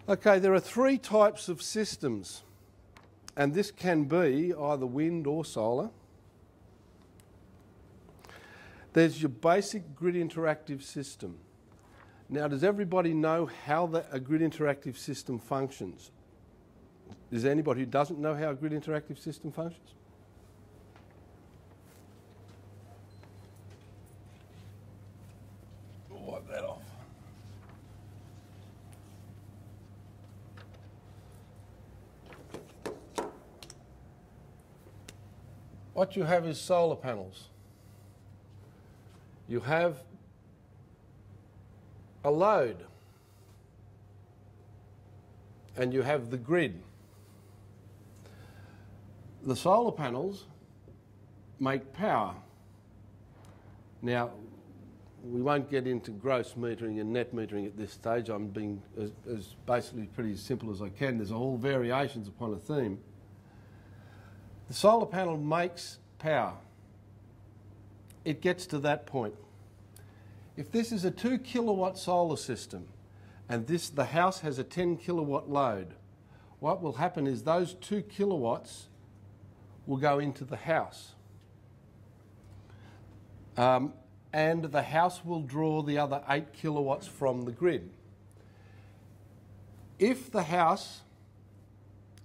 Okay, there are three types of systems, and this can be either wind or solar. There's your basic grid interactive system. Now, does everybody know how a grid interactive system functions? Is there anybody who doesn't know how a grid interactive system functions? Wipe that off. What you have is solar panels. You have a load, and you have the grid. The solar panels make power. Now, we won't get into gross metering and net metering at this stage. I'm being as basically pretty simple as I can. There's all variations upon a theme. The solar panel makes power. It gets to that point. If this is a 2 kilowatt solar system and the house has a 10 kilowatt load, what will happen is those 2 kilowatts will go into the house. And the house will draw the other 8 kilowatts from the grid. If the house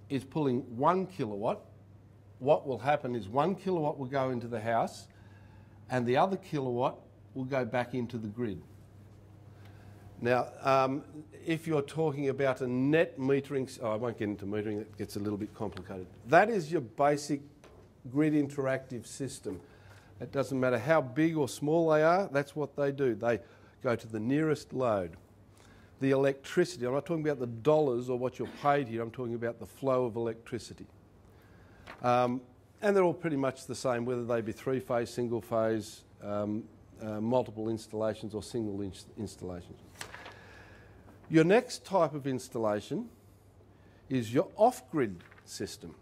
is pulling 1 kilowatt, what will happen is 1 kilowatt will go into the house and the other kilowatt will go back into the grid. Now, if you're talking about a net metering, I won't get into metering, it gets a little bit complicated. That is your basic grid interactive system. It doesn't matter how big or small they are, that's what they do. They go to the nearest load. The electricity, I'm not talking about the dollars or what you're paid here, I'm talking about the flow of electricity. And they're all pretty much the same, whether they be three-phase, single-phase, multiple installations or single installations. Your next type of installation is your off-grid system.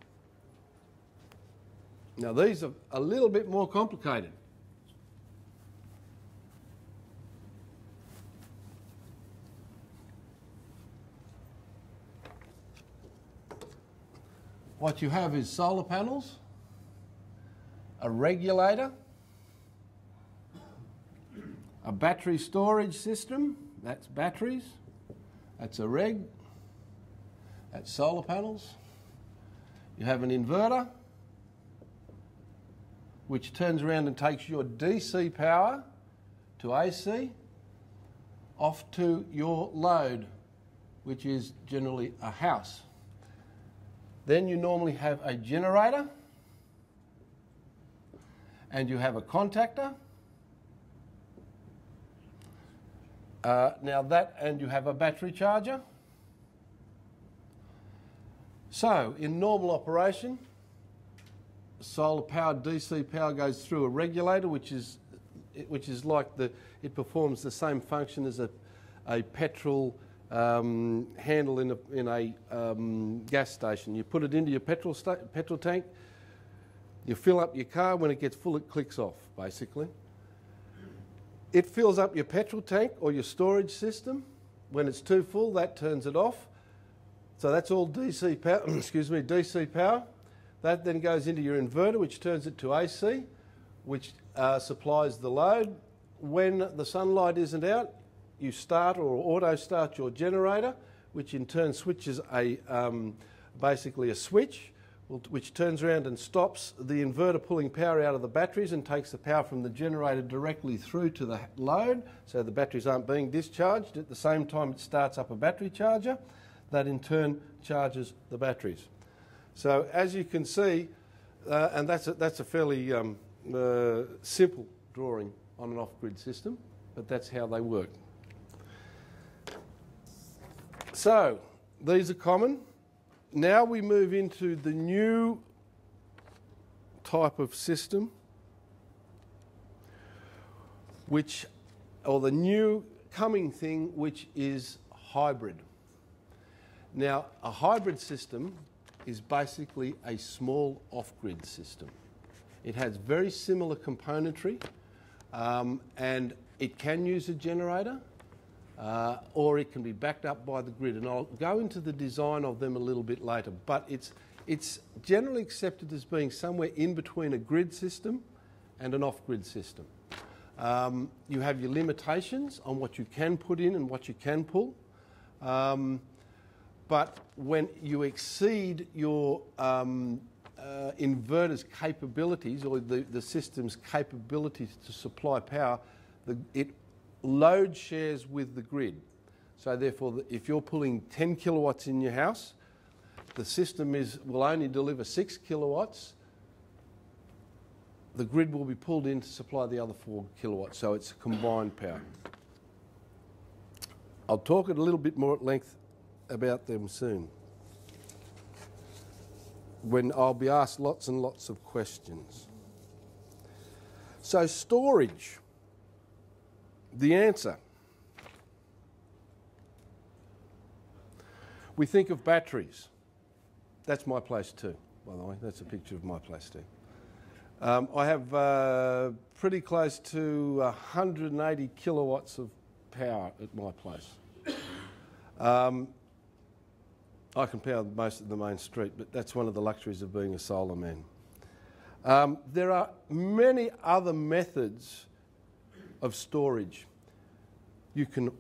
Now, these are a little bit more complicated. What you have is solar panels, a regulator, a battery storage system, that's batteries, that's a reg, that's solar panels. You have an inverter, which turns around and takes your DC power to AC off to your load, which is generally a house. Then you normally have a generator, and you have a contactor. And you have a battery charger. So, in normal operation, solar powered DC power goes through a regulator, which is like it performs the same function as a petrol handle in a gas station. You put it into your petrol tank, you fill up your car, when it gets full it clicks off, basically. It fills up your petrol tank or your storage system. When it's too full, that turns it off. So that's all DC power, DC power. That then goes into your inverter, which turns it to AC, which supplies the load. When the sunlight isn't out, you start or auto start your generator, which in turn switches basically a switch, which turns around and stops the inverter pulling power out of the batteries and takes the power from the generator directly through to the load, so the batteries aren't being discharged. At the same time, it starts up a battery charger that in turn charges the batteries. So as you can see, and that's a fairly simple drawing on an off-grid system, but that's how they work. So these are common. Now we move into the new type of system, or the new coming thing, which is hybrid. Now, a hybrid system is basically a small off-grid system. It has very similar componentry, and it can use a generator, or it can be backed up by the grid. And I'll go into the design of them a little bit later, but it's generally accepted as being somewhere in between a grid system and an off-grid system. You have your limitations on what you can put in and what you can pull, but when you exceed your inverter's capabilities, or the system's capabilities to supply power, it load shares with the grid. So therefore, if you're pulling 10 kilowatts in your house, the system will only deliver 6 kilowatts. The grid will be pulled in to supply the other 4 kilowatts, so it's combined power. I'll talk a little bit more at length about them soon, when I'll be asked lots and lots of questions. So storage, the answer. We think of batteries. That's my place too, by the way. That's a picture of my place too. I have pretty close to 180 kilowatts of power at my place. I can power most of the main street, but that's one of the luxuries of being a solar man. There are many other methods of storage. You can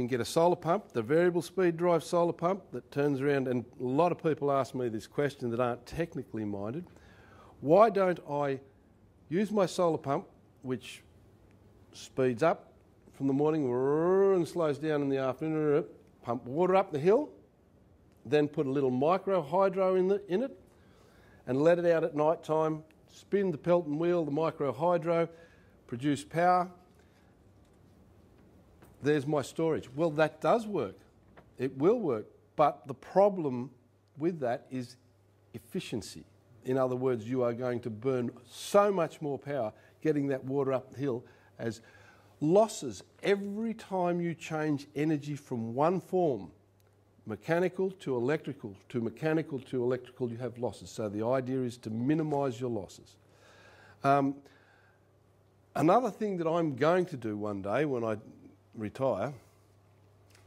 get a solar pump, the variable speed drive solar pump that turns around, and a lot of people ask me this question that aren't technically minded. Why don't I use my solar pump, which speeds up from the morning and slows down in the afternoon, pump water up the hill, then put a little micro hydro in it, and let it out at night time, spin the Pelton wheel, the micro hydro, produce power. There's my storage. Well, that does work. It will work. But the problem with that is efficiency. In other words, you are going to burn so much more power getting that water up the hill as losses. Every time you change energy from one form, mechanical to electrical, to mechanical to electrical, you have losses. So the idea is to minimise your losses. Another thing that I'm going to do one day when I retire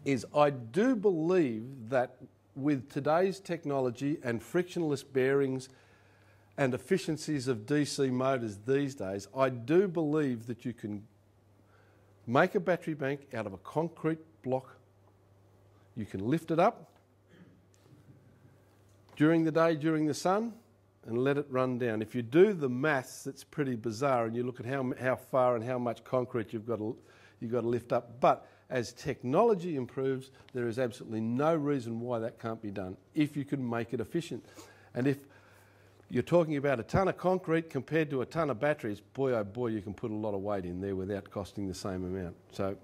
is I do believe that with today's technology and frictionless bearings and efficiencies of DC motors these days, I do believe that you can make a battery bank out of a concrete block. You can lift it up during the day, during the sun, and let it run down. If you do the maths, it's pretty bizarre, and you look at how far and how much concrete you've got to lift up. But as technology improves, there is absolutely no reason why that can't be done if you can make it efficient. And if you're talking about a tonne of concrete compared to a tonne of batteries, boy oh boy, you can put a lot of weight in there without costing the same amount. So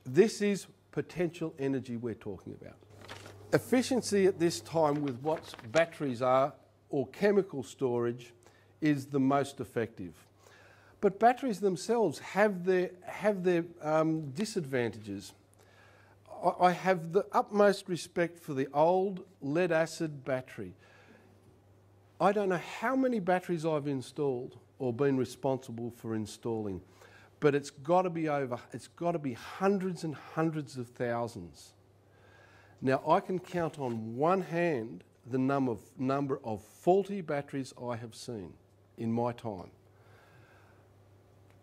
this is potential energy we're talking about. Efficiency at this time with what batteries are, or chemical storage, is the most effective. But batteries themselves have their disadvantages. I have the utmost respect for the old lead-acid battery. I don't know how many batteries I've installed or been responsible for installing, but it's got to be hundreds and hundreds of thousands. Now, I can count on one hand the number of faulty batteries I have seen in my time.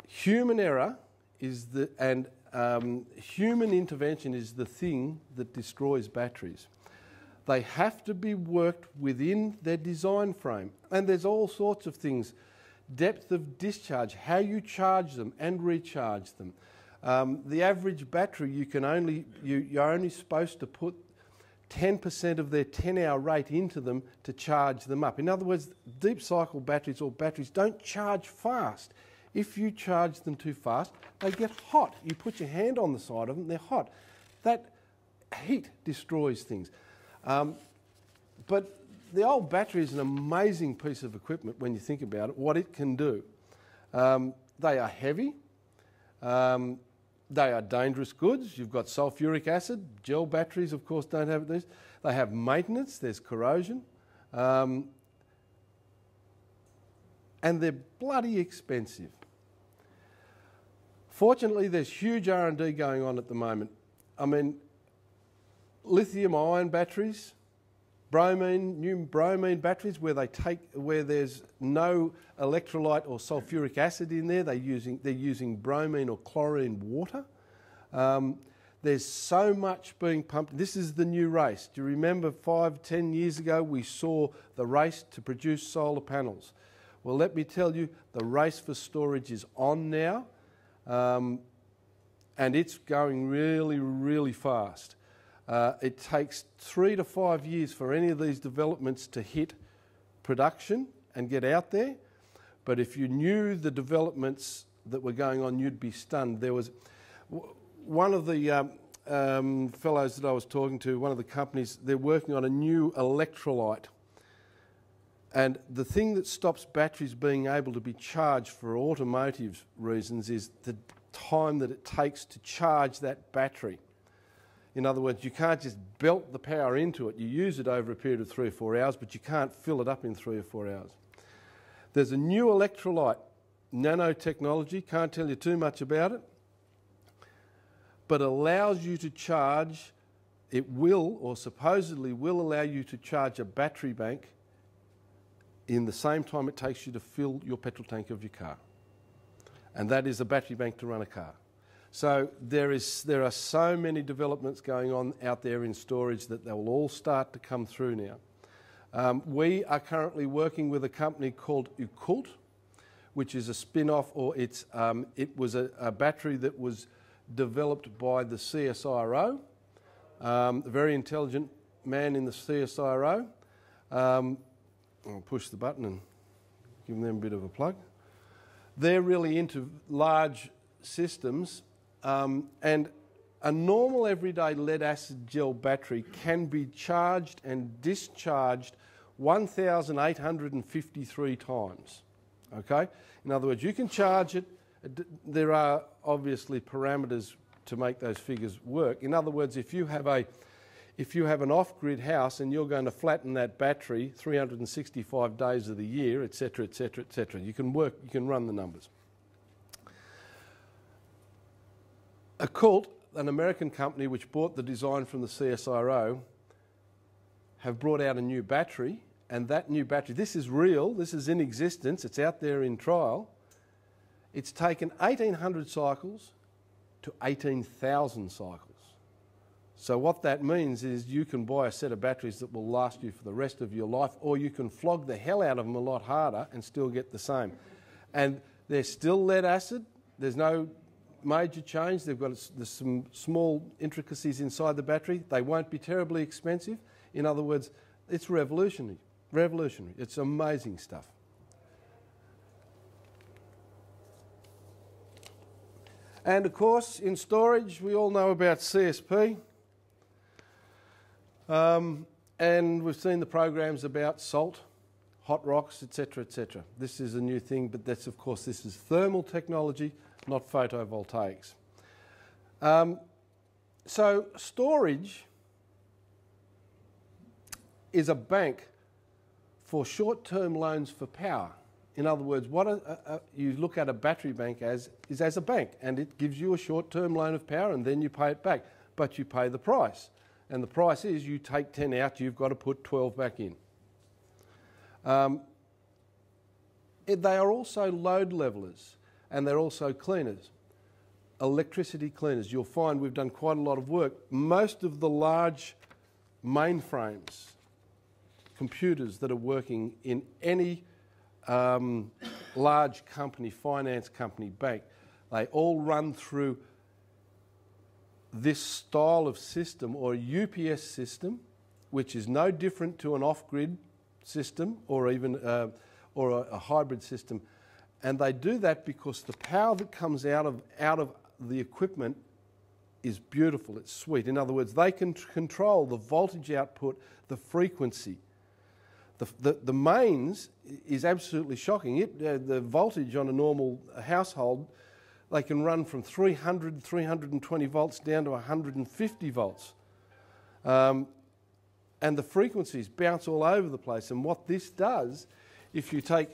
Human error is human intervention is the thing that destroys batteries. They have to be worked within their design frame, and there's all sorts of things. Depth of discharge, how you charge them and recharge them. The average battery, you're only supposed to put 10% of their 10-hour rate into them to charge them up. In other words, deep cycle batteries or batteries don't charge fast. If you charge them too fast, they get hot. You put your hand on the side of them, they're hot. That heat destroys things. But the old battery is an amazing piece of equipment when you think about it, what it can do. They are heavy. They are dangerous goods. You've got sulfuric acid. Gel batteries, of course, don't have this. They have maintenance. There's corrosion. And they're bloody expensive. Fortunately, there's huge R&D going on at the moment. I mean, lithium-ion batteries, new bromine batteries where there's no electrolyte or sulfuric acid in there. They're using bromine or chlorine water. There's so much being pumped. This is the new race. Do you remember 5-10 years ago we saw the race to produce solar panels? Well, let me tell you, the race for storage is on now, and it's going really, really fast. It takes 3 to 5 years for any of these developments to hit production and get out there. But if you knew the developments that were going on, you'd be stunned. There was one of the fellows that I was talking to, one of the companies, they're working on a new electrolyte. And the thing that stops batteries being able to be charged for automotive reasons is the time that it takes to charge that battery. In other words, you can't just belt the power into it. You use it over a period of 3 or 4 hours, but you can't fill it up in 3 or 4 hours. There's a new electrolyte, nanotechnology, can't tell you too much about it, but allows you to charge, it will, or supposedly will allow you to charge a battery bank in the same time it takes you to fill your petrol tank of your car. And that is a battery bank to run a car. So there are so many developments going on out there in storage that they will all start to come through now. We are currently working with a company called Ucult, which is a spin-off, or it was a battery that was developed by the CSIRO, a very intelligent man in the CSIRO. I'll push the button and give them a bit of a plug. They're really into large systems, and a normal everyday lead-acid gel battery can be charged and discharged 1,853 times. Okay? In other words, you can charge it. There are obviously parameters to make those figures work. In other words, if you have an off-grid house and you're going to flatten that battery 365 days of the year, etc., etc., etc., you can run the numbers. Ucult, an American company which bought the design from the CSIRO, have brought out a new battery, and that new battery, this is real, this is in existence, it's out there in trial. It's taken 1,800 cycles to 18,000 cycles. So what that means is you can buy a set of batteries that will last you for the rest of your life, or you can flog the hell out of them a lot harder and still get the same. And they're still lead acid. There's no major change. There's some small intricacies inside the battery. They won't be terribly expensive. In other words, it's revolutionary. Revolutionary. It's amazing stuff. And of course, in storage, we all know about CSP. And we've seen the programs about salt, hot rocks, etc., etc. This is a new thing, but that's, of course, this is thermal technology, not photovoltaics. So storage is a bank for short-term loans for power. In other words, what you look at a battery bank as is as a bank, and it gives you a short-term loan of power and then you pay it back, but you pay the price. And the price is you take 10 out, you've got to put 12 back in. They are also load levelers, and they're also cleaners, electricity cleaners. You'll find we've done quite a lot of work. Most of the large mainframes, computers that are working in any large company, finance company, bank, they all run through this style of system, or a UPS system, which is no different to an off-grid system or even a hybrid system. And they do that because the power that comes out of the equipment is beautiful, it's sweet. In other words, they can control the voltage output, the frequency. The mains is absolutely shocking. The voltage on a normal household, they can run from 300, 320 volts down to 150 volts. And the frequencies bounce all over the place. And what this does, if you take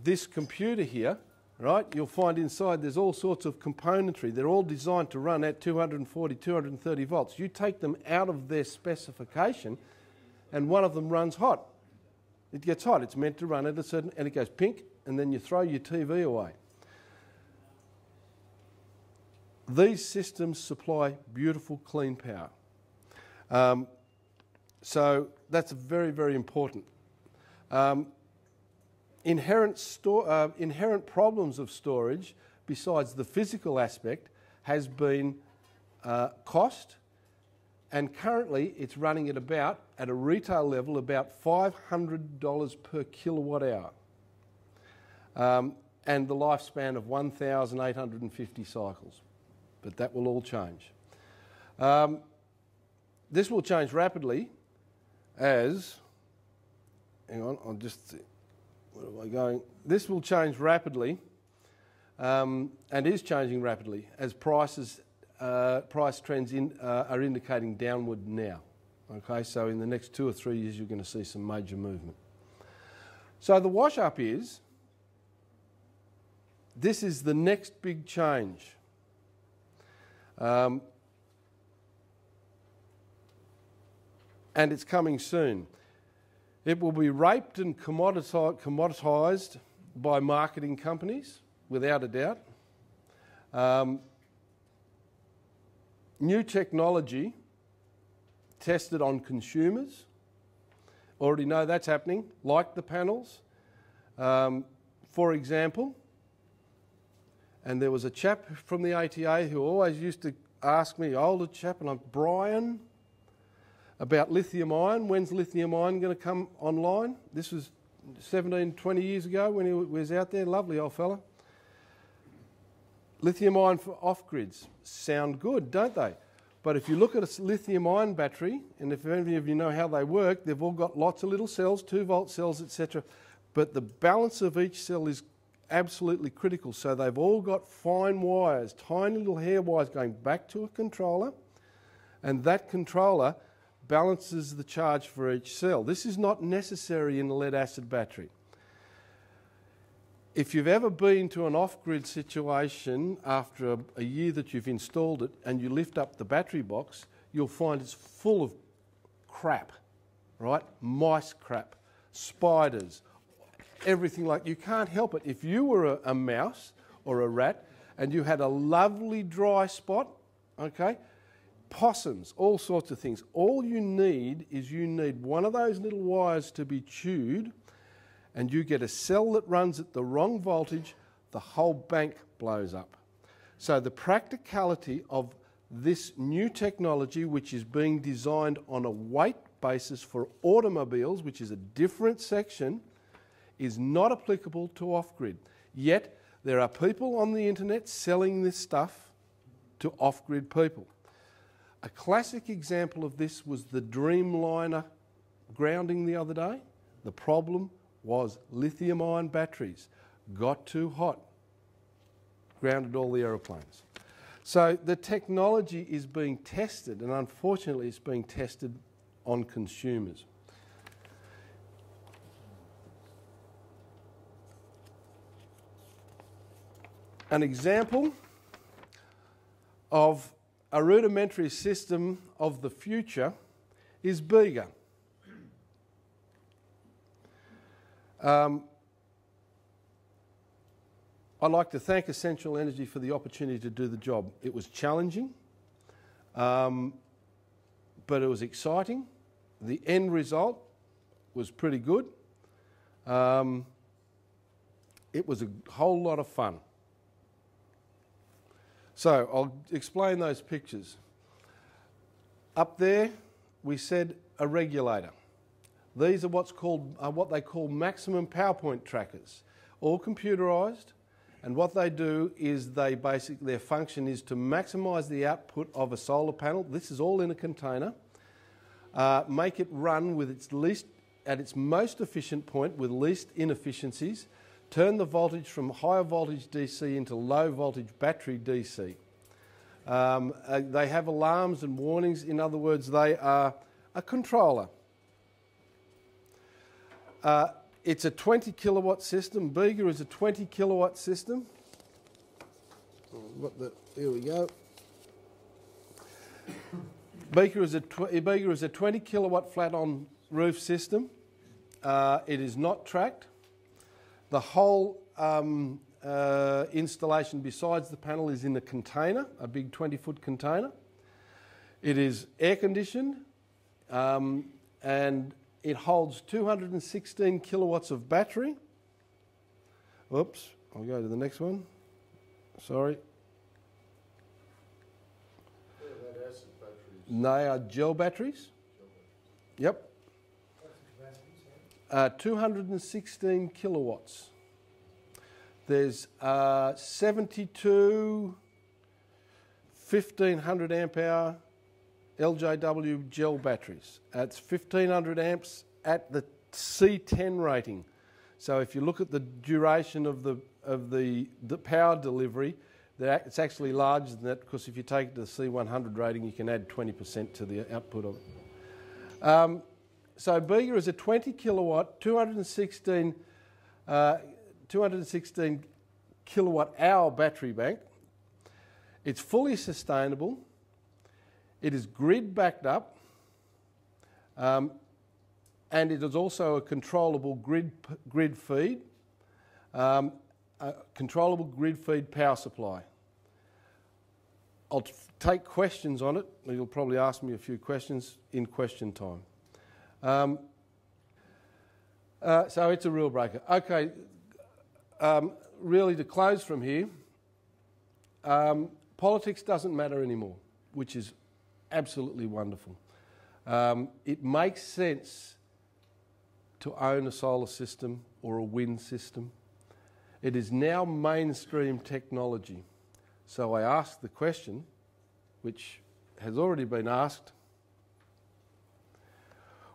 this computer here right? You'll find inside there's all sorts of componentry. They're all designed to run at 240, 230 volts. You take them out of their specification and one of them runs hot. It gets hot. It's meant to run at a certain, and it goes pink, and then you throw your TV away. These systems supply beautiful, clean power. So that's very, very important. Inherent problems of storage, besides the physical aspect, has been cost, and currently it's running at about, at a retail level, about $500 per kilowatt hour, and the lifespan of 1,850 cycles. But that will all change. This will change rapidly as, hang on, I'll just see, where am I going? This will change rapidly and is changing rapidly as price trends are indicating downward now. Okay, so in the next 2 or 3 years you're going to see some major movement. So the wash up is, this is the next big change. And it's coming soon. It will be raped and commoditised by marketing companies, without a doubt. New technology tested on consumers. Already know that's happening, like the panels. For example, and there was a chap from the ATA who always used to ask me, older chap, and I'm Brian, about lithium ion. When's lithium ion going to come online? This was 17, 20 years ago when he was out there. Lovely old fella. Lithium ion for off-grids. Sound good, don't they? But if you look at a lithium ion battery, and if any of you know how they work, they've all got lots of little cells, 2-volt cells, etc. But the balance of each cell is absolutely critical. So they've all got fine wires, tiny little hair wires going back to a controller, and that controller balances the charge for each cell. This is not necessary in a lead-acid battery. If you've ever been to an off-grid situation after a year that you've installed it and you lift up the battery box, you'll find it's full of crap, right? Mice crap, spiders, everything like, you can't help it. If you were a mouse or a rat and you had a lovely dry spot, okay, possums, all sorts of things. All you need is one of those little wires to be chewed, and you get a cell that runs at the wrong voltage, the whole bank blows up. So the practicality of this new technology, which is being designed on a weight basis for automobiles, which is a different section, is not applicable to off-grid. Yet there are people on the internet selling this stuff to off-grid people. A classic example of this was the Dreamliner grounding the other day. The problem was lithium-ion batteries got too hot, grounded all the aeroplanes. So the technology is being tested, and unfortunately it's being tested on consumers. An example of a rudimentary system of the future is Bega. I'd like to thank Essential Energy for the opportunity to do the job. It was challenging, but it was exciting. The end result was pretty good. It was a whole lot of fun. So I'll explain those pictures. Up there, we said a regulator. These are what they call maximum power point trackers, all computerised. And what they do is their function is to maximise the output of a solar panel. This is all in a container. Make it run with at its most efficient point with least inefficiencies. Turn the voltage from higher voltage DC into low voltage battery DC. They have alarms and warnings. In other words, they are a controller. It's a 20 kilowatt system. Bega is a 20 kilowatt system. Here we go. Bega is a 20 kilowatt flat on roof system. It is not tracked. The whole installation besides the panel is in a container, a big 20-foot container. It is air conditioned and it holds 216 kilowatts of battery. Oops, I'll go to the next one. Sorry. They are gel batteries. Yep. 216 kilowatts. There's 72 1500 amp hour LJW gel batteries. It's 1500 amps at the C10 rating. So if you look at the duration of the power delivery, it's actually larger than that, because if you take it to the C100 rating, you can add 20% to the output of it. So Bega is a 20 kilowatt, 216 kilowatt hour battery bank. It's fully sustainable. It is grid backed up, and it is also a controllable grid feed, controllable grid feed power supply. I'll take questions on it. You'll probably ask me a few questions in question time. So it's a real breaker. Okay, really to close from here, politics doesn't matter anymore, which is absolutely wonderful. It makes sense to own a solar system or a wind system. It is now mainstream technology. So I ask the question, which has already been asked,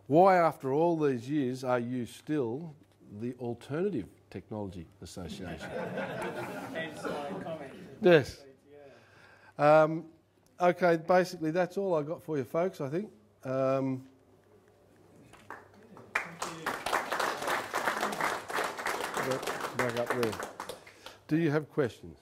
why after all these years are you still the Alternative Technology Association? Hence my comment. Yes. Okay, basically that's all I got for you folks, I think. Thank you. Back up there. Do you have questions?